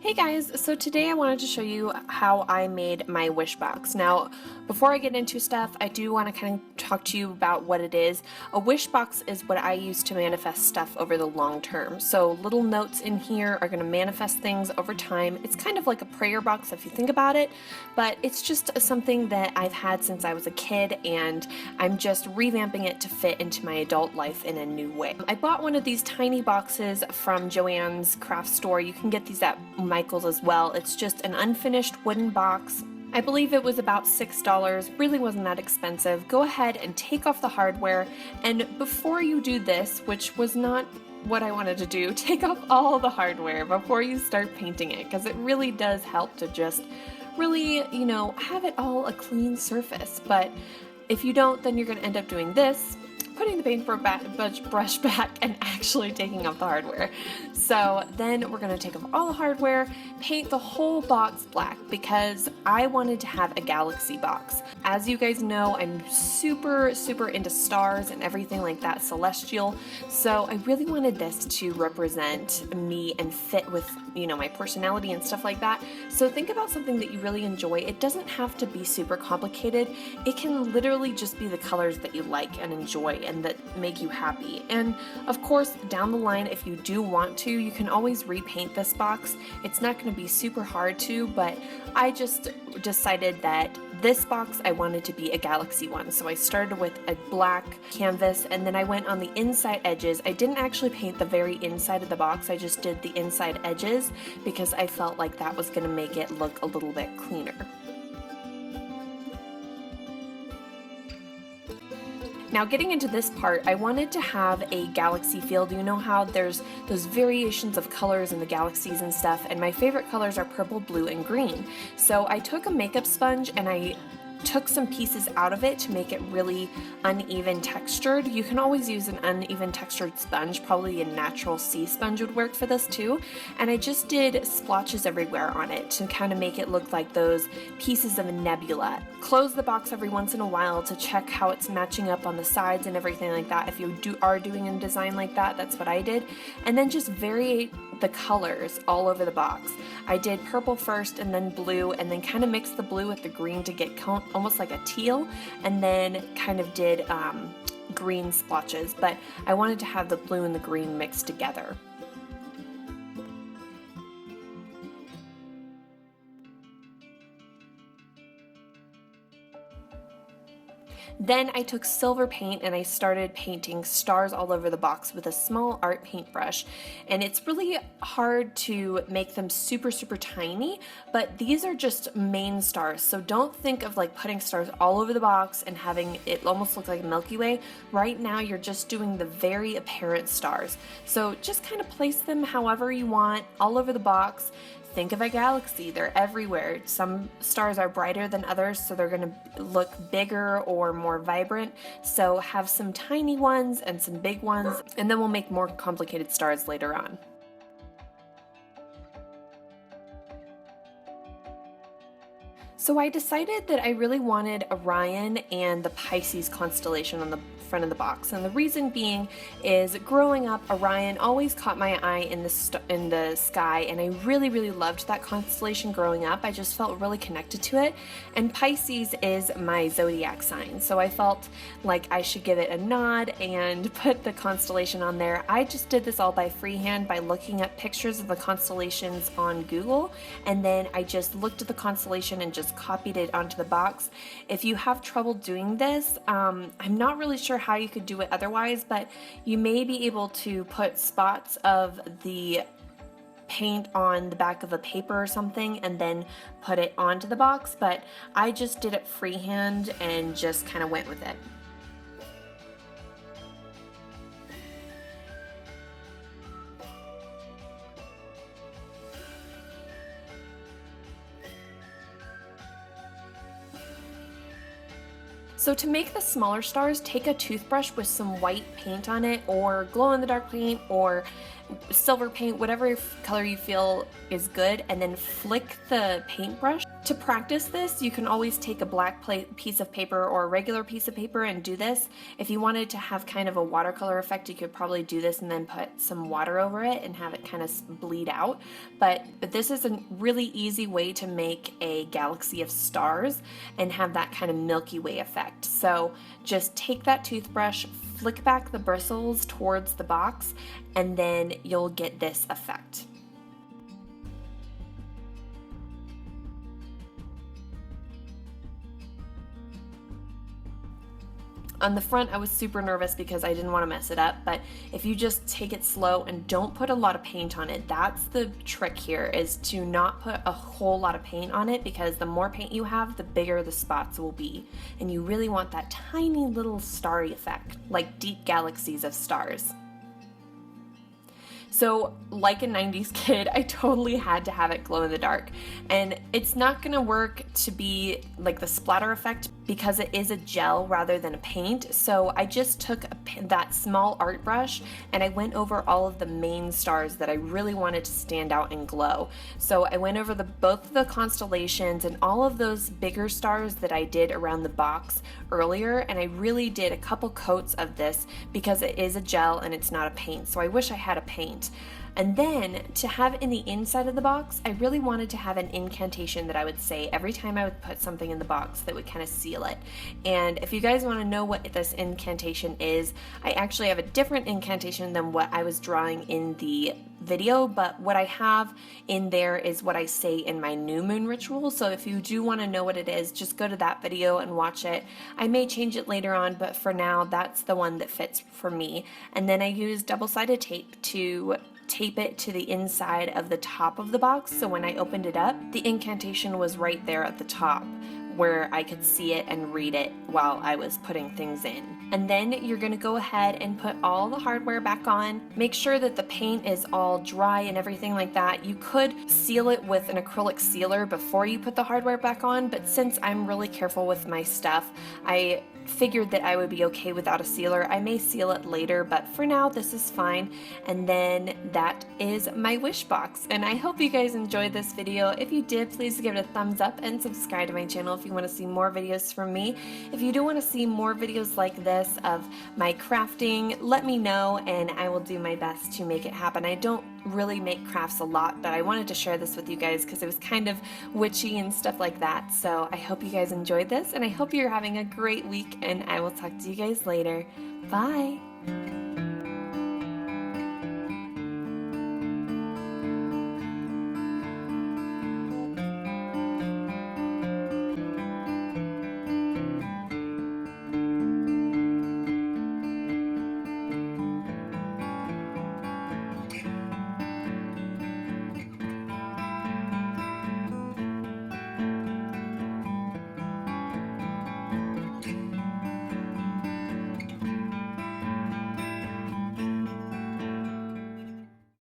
Hey guys, so today I wanted to show you how I made my wish box. Now, before I get into stuff, I do want to kind of talk to you about what it is. A wish box is what I use to manifest stuff over the long term. So little notes in here are going to manifest things over time. It's kind of like a prayer box if you think about it, but it's just something that I've had since I was a kid and I'm just revamping it to fit into my adult life in a new way. I bought one of these tiny boxes from Joann's craft store. You can get these at Michael's as well. It's just an unfinished wooden box. I believe it was about $6, really wasn't that expensive. Go ahead and take off the hardware, and before you do this, which was not what I wanted to do, take off all the hardware before you start painting it, because it really does help to just really, have it all a clean surface. But if you don't, then you're going to end up doing this, putting the paintbrush back and actually taking off the hardware. So then we're going to take off all the hardware, paint the whole box black because I wanted to have a galaxy box. As you guys know, I'm super into stars and everything like that, celestial. So I really wanted this to represent me and fit with, my personality and stuff like that. So think about something that you really enjoy. It doesn't have to be super complicated. It can literally just be the colors that you like and enjoy and that make you happy. And of course, down the line, if you do want to, you can always repaint this box. It's not going to be super hard to, but I just decided that this box I wanted to be a galaxy one. So I started with a black canvas and then I went on the inside edges. I didn't actually paint the very inside of the box. I just did the inside edges because I felt like that was going to make it look a little bit cleaner. Now getting into this part, I wanted to have a galaxy field. You know how there's those variations of colors in the galaxies and stuff, and my favorite colors are purple, blue, and green. So I took a makeup sponge and I took some pieces out of it to make it really uneven textured. You can always use an uneven textured sponge, probably a natural sea sponge would work for this too. And I just did splotches everywhere on it to kind of make it look like those pieces of a nebula. Close the box every once in a while to check how it's matching up on the sides and everything like that. If you are doing a design like that, that's what I did. And then just vary the colors all over the box. I did purple first and then blue, and then kind of mixed the blue with the green to get almost like a teal, and then kind of did green splotches, but I wanted to have the blue and the green mixed together. Then I took silver paint and I started painting stars all over the box with a small art paintbrush. And it's really hard to make them super tiny, but these are just main stars. So don't think of like putting stars all over the box and having it almost look like a Milky Way. Right now you're just doing the very apparent stars. So just kind of place them however you want all over the box. Think of a galaxy, they're everywhere. Some stars are brighter than others, so they're going to look bigger or more vibrant. So have some tiny ones and some big ones, and then we'll make more complicated stars later on. So I decided that I really wanted Orion and the Pisces constellation on the front of the box, and the reason being is growing up, Orion always caught my eye in the sky, and I really loved that constellation growing up. I just felt really connected to it, and Pisces is my zodiac sign, so I felt like I should give it a nod and put the constellation on there. I just did this all by freehand by looking at pictures of the constellations on Google, and then I just looked at the constellation and just copied it onto the box. If you have trouble doing this, I'm not really sure how you could do it otherwise, but you may be able to put spots of the paint on the back of a paper or something and then put it onto the box, but I just did it freehand and just kind of went with it. So to make the smaller stars, take a toothbrush with some white paint on it, or glow-in-the-dark paint, or silver paint, whatever color you feel is good, and then flick the paintbrush To practice this, you can always take a black piece of paper or a regular piece of paper and do this. If you wanted to have kind of a watercolor effect, you could probably do this and then put some water over it and have it kind of bleed out. But this is a really easy way to make a galaxy of stars and have that kind of Milky Way effect. So just take that toothbrush, flick back the bristles towards the box, and then you'll get this effect. On the front, I was super nervous because I didn't want to mess it up, but if you just take it slow and don't put a lot of paint on it, that's the trick here, is to not put a whole lot of paint on it, because the more paint you have, the bigger the spots will be. And you really want that tiny little starry effect, like deep galaxies of stars. So like a 90s kid, I totally had to have it glow in the dark. And it's not gonna work to be like the splatter effect because it is a gel rather than a paint. So I just took that small art brush and I went over all of the main stars that I really wanted to stand out and glow. So I went over both the constellations and all of those bigger stars that I did around the box earlier, and I really did a couple coats of this because it is a gel and it's not a paint. So I wish I had a paint. And then to have in the inside of the box, I really wanted to have an incantation that I would say every time I would put something in the box that would kind of seal it. And if you guys want to know what this incantation is, I actually have a different incantation than what I was drawing in the video, but what I have in there is what I say in my new moon ritual. So if you do want to know what it is, just go to that video and watch it. I may change it later on, but for now, that's the one that fits for me. And then I use double-sided tape to tape it to the inside of the top of the box, so when I opened it up, the incantation was right there at the top where I could see it and read it while I was putting things in. And then you're gonna go ahead and put all the hardware back on. Make sure that the paint is all dry and everything like that. You could seal it with an acrylic sealer before you put the hardware back on, but since I'm really careful with my stuff, I figured that I would be okay without a sealer. I may seal it later, but for now this is fine. And then that is my wish box, and I hope you guys enjoyed this video. If you did, please give it a thumbs up and subscribe to my channel if you want to see more videos from me. If you do want to see more videos like this of my crafting, let me know and I will do my best to make it happen. I don't really make crafts a lot, but I wanted to share this with you guys because it was kind of witchy and stuff like that. So I hope you guys enjoyed this, and I hope you're having a great week, and I will talk to you guys later. Bye!